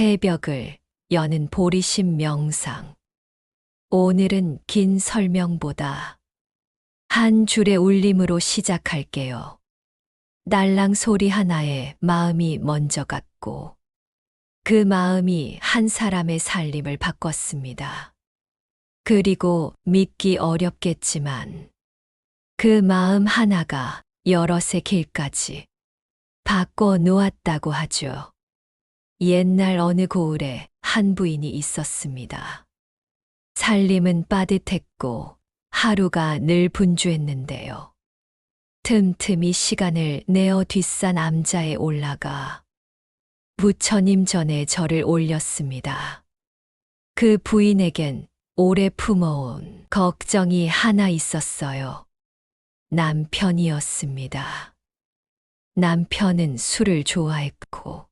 새벽을 여는 보리심 명상. 오늘은 긴 설명보다 한 줄의 울림으로 시작할게요. 날랑 소리 하나에 마음이 먼저 갔고 그 마음이 한 사람의 살림을 바꿨습니다. 그리고 믿기 어렵겠지만 그 마음 하나가 여럿의 길까지 바꿔 놓았다고 하죠. 옛날 어느 고을에 한 부인이 있었습니다. 살림은 빠듯했고 하루가 늘 분주했는데요. 틈틈이 시간을 내어 뒷산 암자에 올라가 부처님 전에 절을 올렸습니다. 그 부인에겐 오래 품어온 걱정이 하나 있었어요. 남편이었습니다. 남편은 술을 좋아했고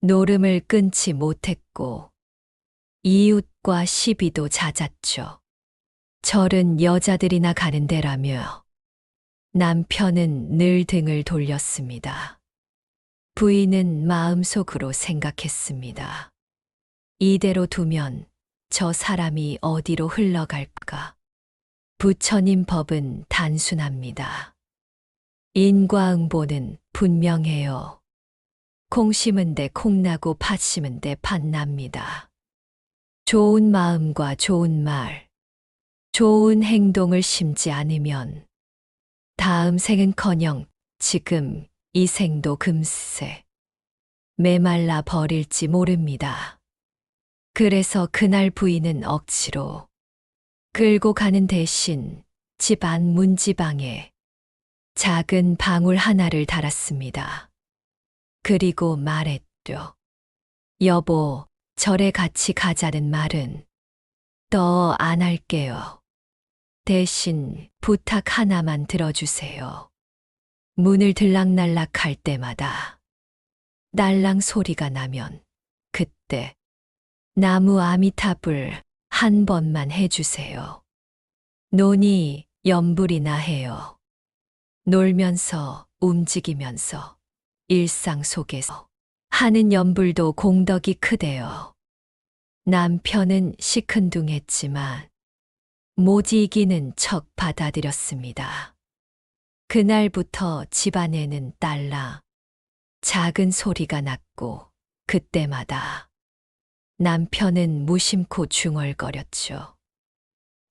노름을 끊지 못했고 이웃과 시비도 잦았죠. 절은 여자들이나 가는 데라며 남편은 늘 등을 돌렸습니다. 부인은 마음속으로 생각했습니다. 이대로 두면 저 사람이 어디로 흘러갈까? 부처님 법은 단순합니다. 인과응보는 분명해요. 콩 심은 데 콩 나고 팥 심은 데 팥 납니다. 좋은 마음과 좋은 말, 좋은 행동을 심지 않으면 다음 생은커녕 지금 이 생도 금세 메말라 버릴지 모릅니다. 그래서 그날 부인은 억지로 끌고 가는 대신 집 안 문지방에 작은 방울 하나를 달았습니다. 그리고 말했죠. 여보, 절에 같이 가자는 말은 더 안 할게요. 대신 부탁 하나만 들어주세요. 문을 들락날락 할 때마다 날랑 소리가 나면 그때 나무 아미타불 한 번만 해주세요. 논이 연불이나 해요. 놀면서 움직이면서 일상 속에서 하는 연불도 공덕이 크대요. 남편은 시큰둥했지만 못 이기는 척 받아들였습니다. 그날부터 집안에는 딸랑 작은 소리가 났고 그때마다 남편은 무심코 중얼거렸죠.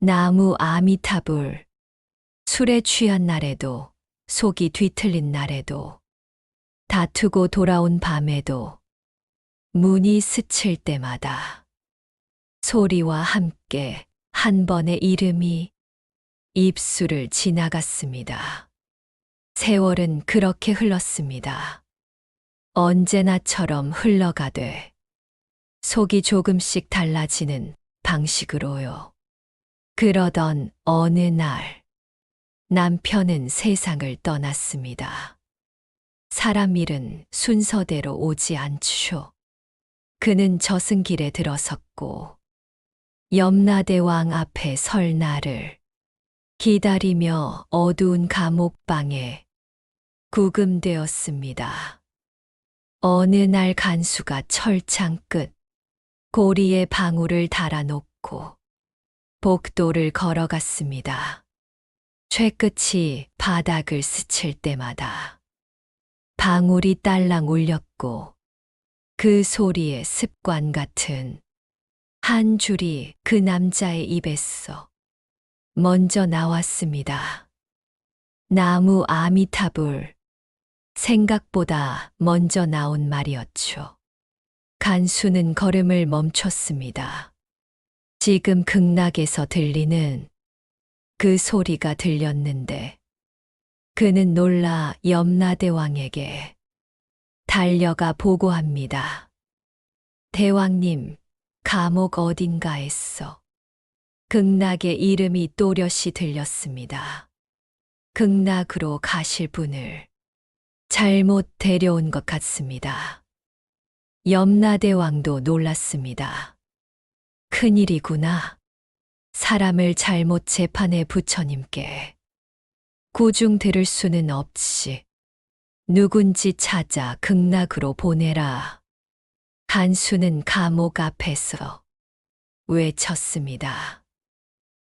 나무 아미타불. 술에 취한 날에도 속이 뒤틀린 날에도 다투고 돌아온 밤에도 문이 스칠 때마다 소리와 함께 한 번의 이름이 입술을 지나갔습니다. 세월은 그렇게 흘렀습니다. 언제나처럼 흘러가되 속이 조금씩 달라지는 방식으로요. 그러던 어느 날 남편은 세상을 떠났습니다. 사람 일은 순서대로 오지 않죠. 그는 저승길에 들어섰고 염라대왕 앞에 설 날을 기다리며 어두운 감옥방에 구금되었습니다. 어느 날 간수가 철창 끝 고리에 방울을 달아놓고 복도를 걸어갔습니다. 쇠끝이 바닥을 스칠 때마다 방울이 딸랑 울렸고 그 소리의 습관 같은 한 줄이 그 남자의 입에서 먼저 나왔습니다. 나무 아미타불. 생각보다 먼저 나온 말이었죠. 간수는 걸음을 멈췄습니다. 지금 극락에서 들리는 그 소리가 들렸는데 그는 놀라 염라대왕에게 달려가 보고합니다. 대왕님, 감옥 어딘가에서 극락의 이름이 또렷이 들렸습니다. 극락으로 가실 분을 잘못 데려온 것 같습니다. 염라대왕도 놀랐습니다. 큰일이구나. 사람을 잘못 재판해 부처님께 구중 들을 수는 없이 누군지 찾아 극락으로 보내라 간수는 감옥 앞에서 외쳤습니다.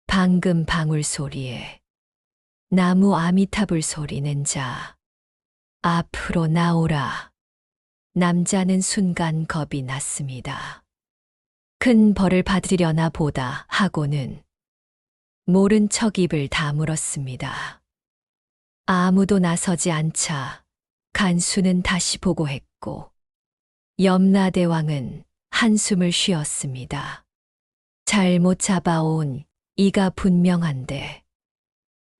방금 방울 소리에 나무 아미타불 소리 낸 자, 앞으로 나오라. 남자는 순간 겁이 났습니다. 큰 벌을 받으려나 보다 하고는 모른 척 입을 다물었습니다. 아무도 나서지 않자 간수는 다시 보고했고 염라대왕은 한숨을 쉬었습니다. 잘못 잡아온 이가 분명한데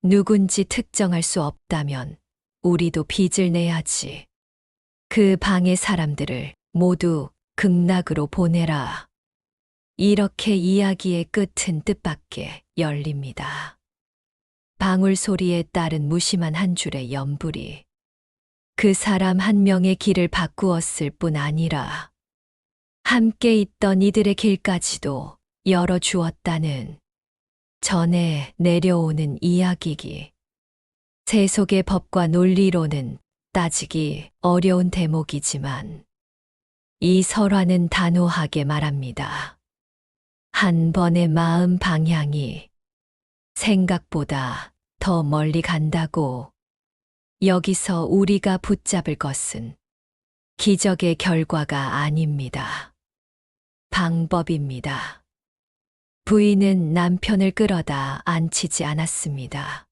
누군지 특정할 수 없다면 우리도 빚을 내야지. 그 방의 사람들을 모두 극락으로 보내라. 이렇게 이야기의 끝은 뜻밖에 열립니다. 방울 소리에 따른 무심한 한 줄의 연불이 그 사람 한 명의 길을 바꾸었을 뿐 아니라 함께 있던 이들의 길까지도 열어주었다는 전에 내려오는 이야기기. 세속의 법과 논리로는 따지기 어려운 대목이지만 이 설화는 단호하게 말합니다. 한 번의 마음 방향이 생각보다 더 멀리 간다고. 여기서 우리가 붙잡을 것은 기적의 결과가 아닙니다. 방법입니다. 부인은 남편을 끌어다 앉히지 않았습니다.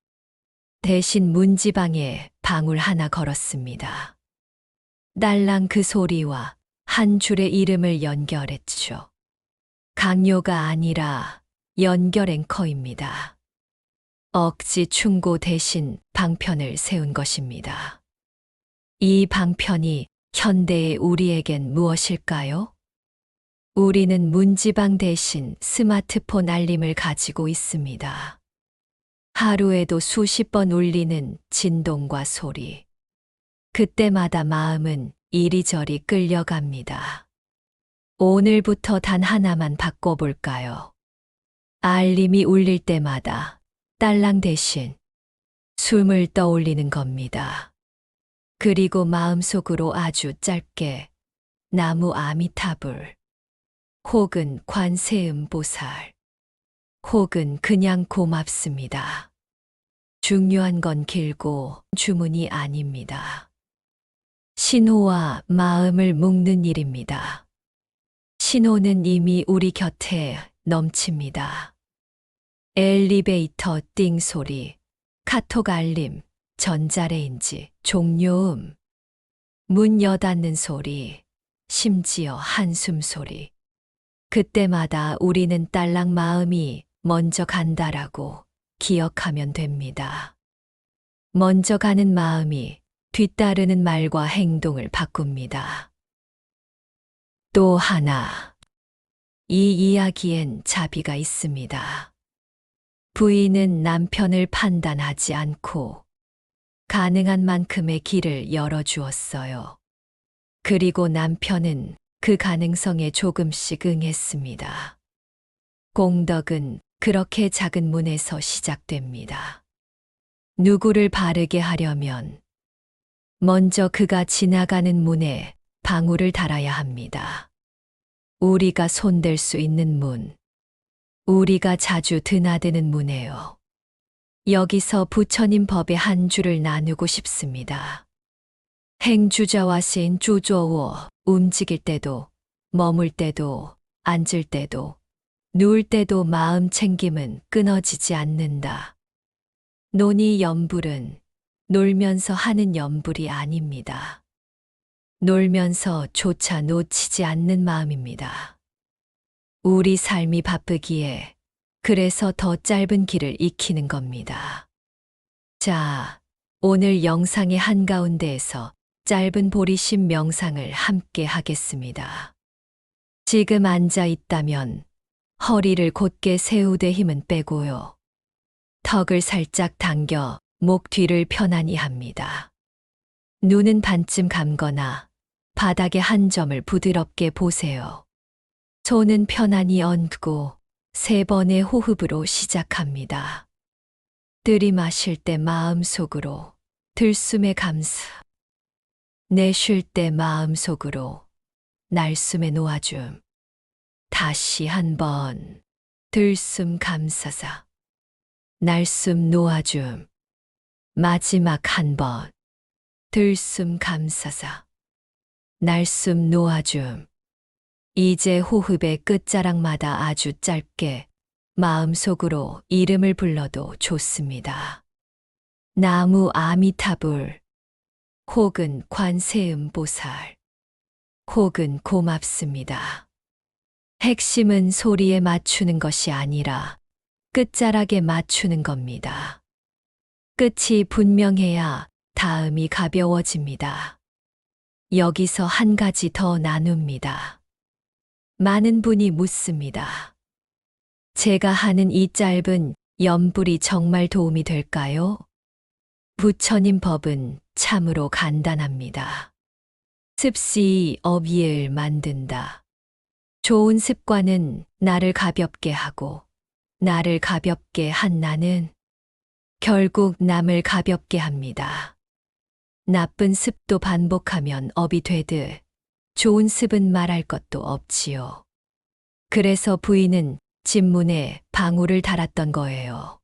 대신 문지방에 방울 하나 걸었습니다. 딸랑 그 소리와 한 줄의 이름을 연결했죠. 강요가 아니라 연결 앵커입니다. 억지 충고 대신 방편을 세운 것입니다. 이 방편이 현대의 우리에겐 무엇일까요? 우리는 문지방 대신 스마트폰 알림을 가지고 있습니다. 하루에도 수십 번 울리는 진동과 소리. 그때마다 마음은 이리저리 끌려갑니다. 오늘부터 단 하나만 바꿔볼까요? 알림이 울릴 때마다 딸랑 대신 숨을 떠올리는 겁니다. 그리고 마음속으로 아주 짧게 나무 아미타불, 혹은 관세음보살, 혹은 그냥 고맙습니다. 중요한 건 길고 주문이 아닙니다. 신호와 마음을 묶는 일입니다. 신호는 이미 우리 곁에 넘칩니다. 엘리베이터 띵 소리, 카톡 알림, 전자레인지 종료음, 문 여닫는 소리, 심지어 한숨 소리. 그때마다 우리는 딸랑 마음이 먼저 간다라고 기억하면 됩니다. 먼저 가는 마음이 뒤따르는 말과 행동을 바꿉니다. 또 하나, 이 이야기엔 자비가 있습니다. 부인은 남편을 판단하지 않고 가능한 만큼의 길을 열어주었어요. 그리고 남편은 그 가능성에 조금씩 응했습니다. 공덕은 그렇게 작은 문에서 시작됩니다. 누구를 바르게 하려면 먼저 그가 지나가는 문에 방울을 달아야 합니다. 우리가 손댈 수 있는 문, 우리가 자주 드나드는 문에요. 여기서 부처님 법의 한 줄을 나누고 싶습니다. 행주자와 신 주조워, 움직일 때도, 머물 때도, 앉을 때도, 누울 때도 마음 챙김은 끊어지지 않는다. 논의 연불은 놀면서 하는 연불이 아닙니다. 놀면서 조차 놓치지 않는 마음입니다. 우리 삶이 바쁘기에 그래서 더 짧은 길을 익히는 겁니다. 자, 오늘 영상의 한가운데에서 짧은 보리심 명상을 함께 하겠습니다. 지금 앉아 있다면 허리를 곧게 세우되 힘은 빼고요. 턱을 살짝 당겨 목 뒤를 편안히 합니다. 눈은 반쯤 감거나 바닥에 한 점을 부드럽게 보세요. 손은 편안히 얹고 3번의 호흡으로 시작합니다. 들이마실 때 마음속으로 들숨에 감사. 내쉴 때 마음속으로 날숨에 놓아줌. 다시 한번 들숨 감싸사. 날숨 놓아줌. 마지막 한번 들숨 감싸사. 날숨 놓아줌. 이제 호흡의 끝자락마다 아주 짧게 마음속으로 이름을 불러도 좋습니다. 나무 아미타불, 혹은 관세음보살, 혹은 고맙습니다. 핵심은 소리에 맞추는 것이 아니라 끝자락에 맞추는 겁니다. 끝이 분명해야 다음이 가벼워집니다. 여기서 한 가지 더 나눕니다. 많은 분이 묻습니다. 제가 하는 이 짧은 염불이 정말 도움이 될까요? 부처님 법은 참으로 간단합니다. 습시 업예을 만든다. 좋은 습관은 나를 가볍게 하고 나를 가볍게 한 나는 결국 남을 가볍게 합니다. 나쁜 습도 반복하면 업이 되듯 좋은 습은 말할 것도 없지요. 그래서 부인은 집문에 방울을 달았던 거예요.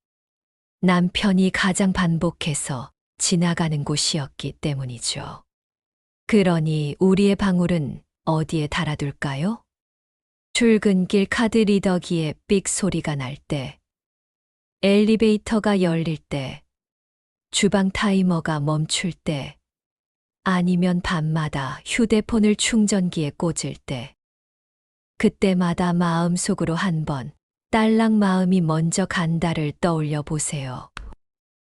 남편이 가장 반복해서 지나가는 곳이었기 때문이죠. 그러니 우리의 방울은 어디에 달아둘까요? 출근길 카드 리더기에 삑 소리가 날 때, 엘리베이터가 열릴 때, 주방 타이머가 멈출 때, 아니면 밤마다 휴대폰을 충전기에 꽂을 때, 그때마다 마음속으로 한번 딸랑 마음이 먼저 간다를 떠올려 보세요.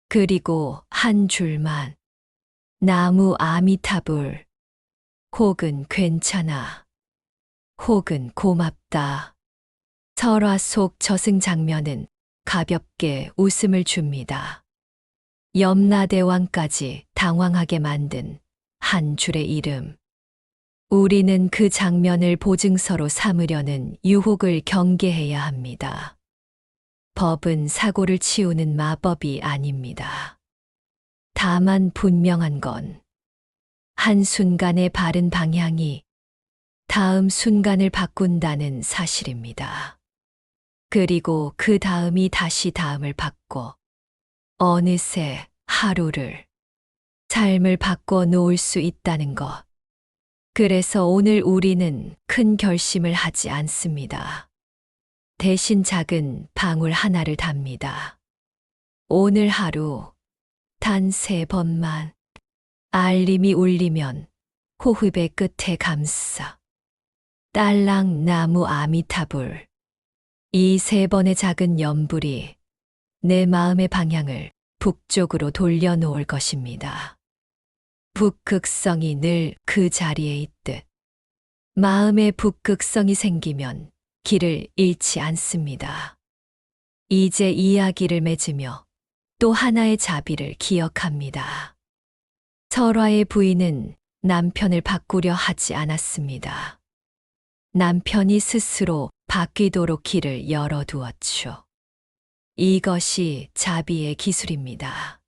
그리고 한 줄만 나무 아미타불, 혹은 괜찮아, 혹은 고맙다. 설화 속 저승 장면은 가볍게 웃음을 줍니다. 염라대왕까지 당황하게 만든 한 줄의 이름. 우리는 그 장면을 보증서로 삼으려는 유혹을 경계해야 합니다. 법은 사고를 치우는 마법이 아닙니다. 다만 분명한 건 한순간의 바른 방향이 다음 순간을 바꾼다는 사실입니다. 그리고 그 다음이 다시 다음을 바꿔 어느새 하루를, 삶을 바꿔 놓을 수 있다는 것. 그래서 오늘 우리는 큰 결심을 하지 않습니다. 대신 작은 방울 하나를 답니다. 오늘 하루 단 3번만 알림이 울리면 호흡의 끝에 감싸. 딸랑 나무 아미타불. 이 3번의 작은 염불이 내 마음의 방향을 북쪽으로 돌려놓을 것입니다. 북극성이 늘 그 자리에 있듯 마음의 북극성이 생기면 길을 잃지 않습니다. 이제 이야기를 맺으며 또 하나의 자비를 기억합니다. 설화의 부인은 남편을 바꾸려 하지 않았습니다. 남편이 스스로 바뀌도록 길을 열어두었죠. 이것이 자비의 기술입니다.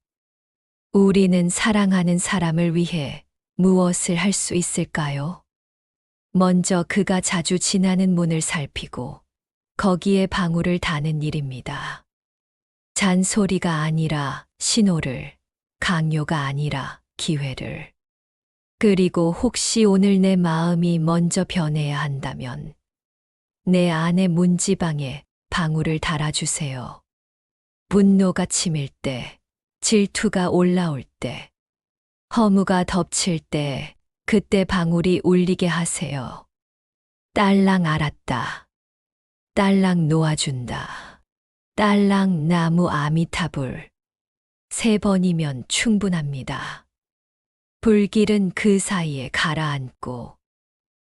우리는 사랑하는 사람을 위해 무엇을 할 수 있을까요? 먼저 그가 자주 지나는 문을 살피고 거기에 방울을 다는 일입니다. 잔소리가 아니라 신호를, 강요가 아니라 기회를. 그리고 혹시 오늘 내 마음이 먼저 변해야 한다면 내 안의 문지방에 방울을 달아주세요. 분노가 치밀 때, 질투가 올라올 때, 허무가 덮칠 때, 그때 방울이 울리게 하세요. 딸랑 알았다. 딸랑 놓아준다. 딸랑 나무 아미타불. 3번이면 충분합니다. 불길은 그 사이에 가라앉고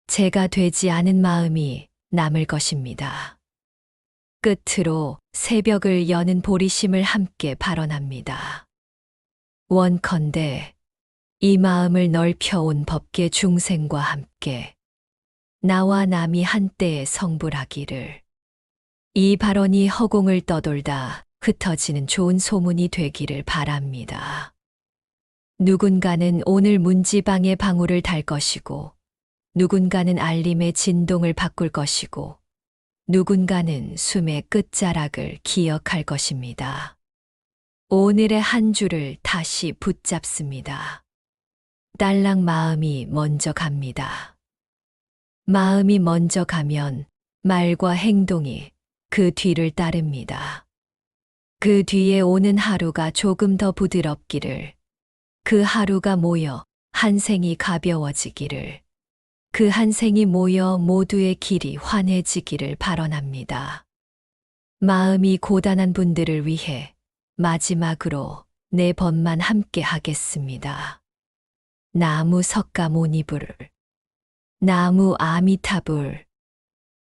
제가 되지 않은 마음이 남을 것입니다. 끝으로 새벽을 여는 보리심을 함께 발언합니다. 원컨대 이 마음을 넓혀온 법계 중생과 함께 나와 남이 한때에 성불하기를. 이 발언이 허공을 떠돌다 흩어지는 좋은 소문이 되기를 바랍니다. 누군가는 오늘 문지방에 방울을 달 것이고 누군가는 알림의 진동을 바꿀 것이고, 누군가는 숨의 끝자락을 기억할 것입니다. 오늘의 한 줄을 다시 붙잡습니다. 딸랑 마음이 먼저 갑니다. 마음이 먼저 가면 말과 행동이 그 뒤를 따릅니다. 그 뒤에 오는 하루가 조금 더 부드럽기를, 그 하루가 모여 한 생이 가벼워지기를, 그 한 생이 모여 모두의 길이 환해지기를 발언합니다. 마음이 고단한 분들을 위해 마지막으로 네 번만 함께 하겠습니다. 나무 석가모니불, 나무 아미타불,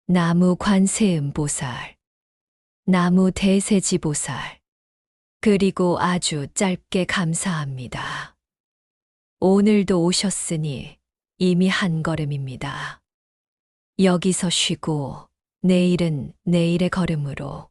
나무 관세음보살, 나무 대세지보살, 그리고 아주 짧게 감사합니다. 오늘도 오셨으니 이미 한 걸음입니다. 여기서 쉬고 내일은 내일의 걸음으로